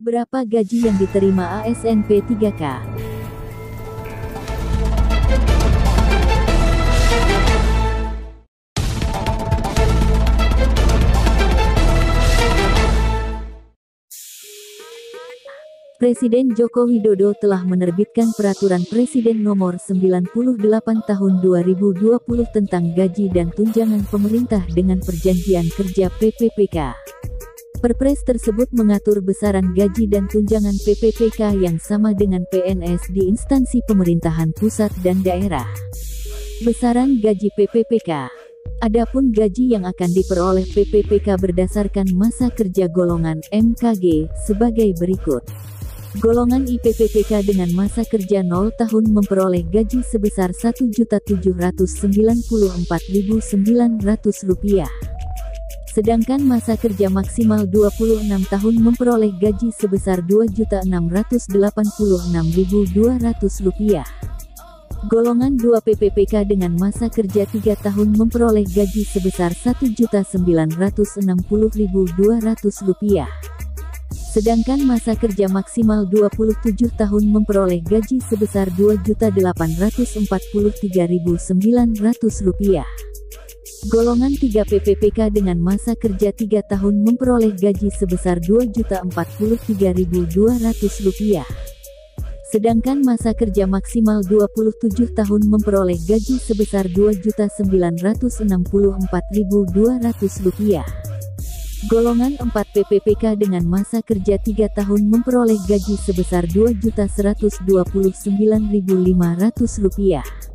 Berapa gaji yang diterima ASN P3K? Presiden Joko Widodo telah menerbitkan Peraturan Presiden Nomor 98 Tahun 2020 tentang gaji dan tunjangan pemerintah dengan Perjanjian Kerja PPPK. Perpres tersebut mengatur besaran gaji dan tunjangan PPPK yang sama dengan PNS di instansi pemerintahan pusat dan daerah. Besaran gaji PPPK. Adapun gaji yang akan diperoleh PPPK berdasarkan masa kerja golongan MKG sebagai berikut. Golongan IPPPK dengan masa kerja 0 tahun memperoleh gaji sebesar Rp1.794.900. Sedangkan masa kerja maksimal 26 tahun memperoleh gaji sebesar Rp2.686.200. Golongan 2 PPPK dengan masa kerja 3 tahun memperoleh gaji sebesar Rp1.960.200. Sedangkan masa kerja maksimal 27 tahun memperoleh gaji sebesar Rp2.843.900. Golongan 3 PPPK dengan masa kerja 3 tahun memperoleh gaji sebesar Rp2.043.200. Sedangkan masa kerja maksimal 27 tahun memperoleh gaji sebesar Rp2.964.200. Golongan 4 PPPK dengan masa kerja 3 tahun memperoleh gaji sebesar Rp2.129.500.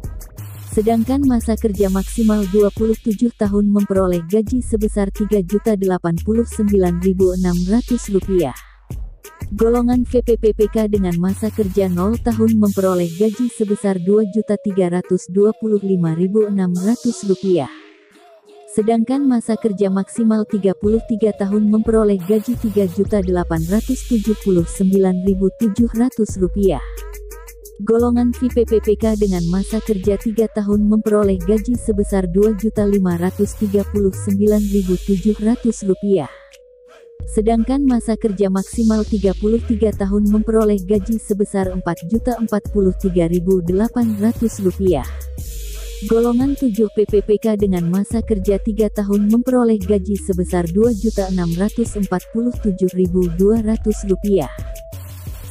Sedangkan masa kerja maksimal 27 tahun memperoleh gaji sebesar Rp3.089.600. Golongan VPPPK dengan masa kerja 0 tahun memperoleh gaji sebesar Rp2.325.600. Sedangkan masa kerja maksimal 33 tahun memperoleh gaji Rp3.879.700. Golongan VPPPK dengan masa kerja 3 tahun memperoleh gaji sebesar Rp2.539.700. Sedangkan masa kerja maksimal 33 tahun memperoleh gaji sebesar Rp4.043.800. Golongan 7 PPPK dengan masa kerja 3 tahun memperoleh gaji sebesar Rp2.647.200.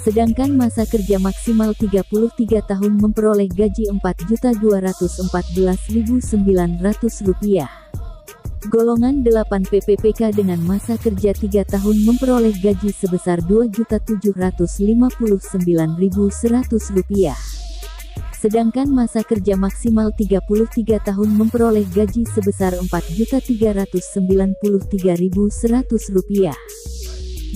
Sedangkan masa kerja maksimal 33 tahun memperoleh gaji Rp4.214.900. Golongan 8 PPPK dengan masa kerja 3 tahun memperoleh gaji sebesar Rp2.759.100. Sedangkan masa kerja maksimal 33 tahun memperoleh gaji sebesar Rp4.393.100.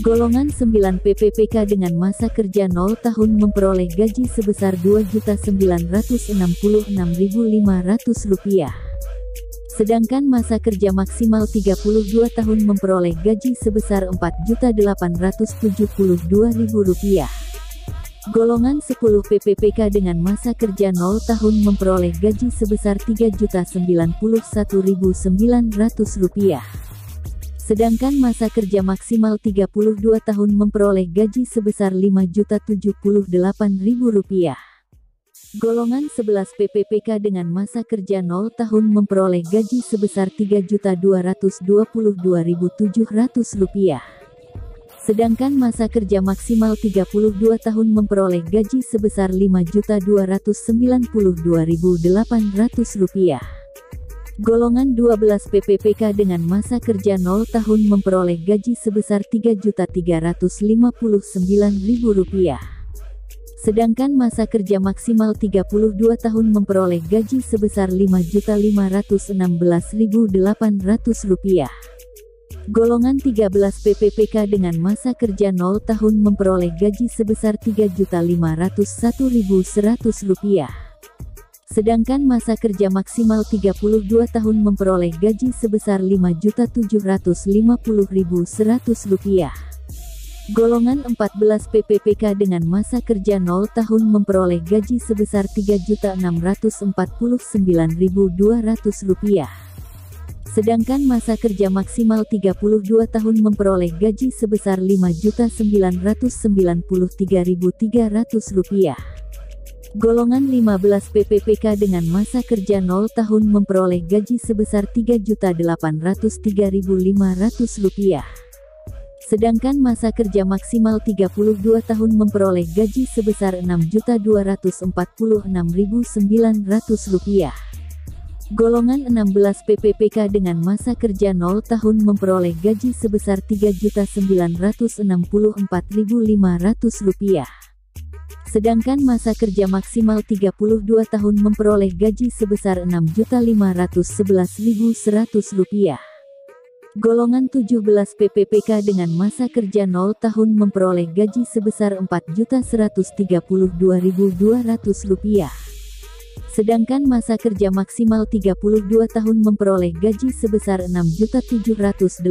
Golongan 9 PPPK dengan masa kerja 0 tahun memperoleh gaji sebesar Rp2.966.500. Sedangkan masa kerja maksimal 32 tahun memperoleh gaji sebesar Rp4.872.000. Golongan 10 PPPK dengan masa kerja 0 tahun memperoleh gaji sebesar Rp3.091.900. Sedangkan masa kerja maksimal 32 tahun memperoleh gaji sebesar Rp5.078.000. Golongan 11 PPPK dengan masa kerja 0 tahun memperoleh gaji sebesar Rp3.222.700. Sedangkan masa kerja maksimal 32 tahun memperoleh gaji sebesar Rp5.292.800. Golongan 12 PPPK dengan masa kerja 0 tahun memperoleh gaji sebesar Rp3.359.000. Sedangkan masa kerja maksimal 32 tahun memperoleh gaji sebesar Rp5.516.800. Golongan 13 PPPK dengan masa kerja 0 tahun memperoleh gaji sebesar Rp3.501.100. Sedangkan masa kerja maksimal 32 tahun memperoleh gaji sebesar Rp5.750.100. Golongan 14 PPPK dengan masa kerja 0 tahun memperoleh gaji sebesar Rp3.649.200. Sedangkan masa kerja maksimal 32 tahun memperoleh gaji sebesar Rp5.993.300. Golongan 15 PPPK dengan masa kerja 0 tahun memperoleh gaji sebesar Rp3.803.500. Sedangkan masa kerja maksimal 32 tahun memperoleh gaji sebesar Rp6.246.900. Golongan 16 PPPK dengan masa kerja 0 tahun memperoleh gaji sebesar Rp3.964.500. Sedangkan masa kerja maksimal 32 tahun memperoleh gaji sebesar Rp6.511.100. Golongan 17 PPPK dengan masa kerja 0 tahun memperoleh gaji sebesar Rp4.132.200. Sedangkan masa kerja maksimal 32 tahun memperoleh gaji sebesar Rp6.786.500.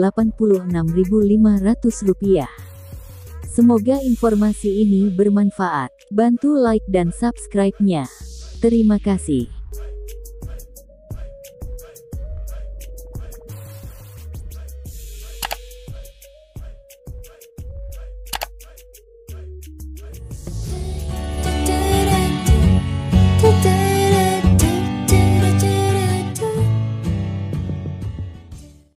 Semoga informasi ini bermanfaat. Bantu like dan subscribe-nya. Terima kasih.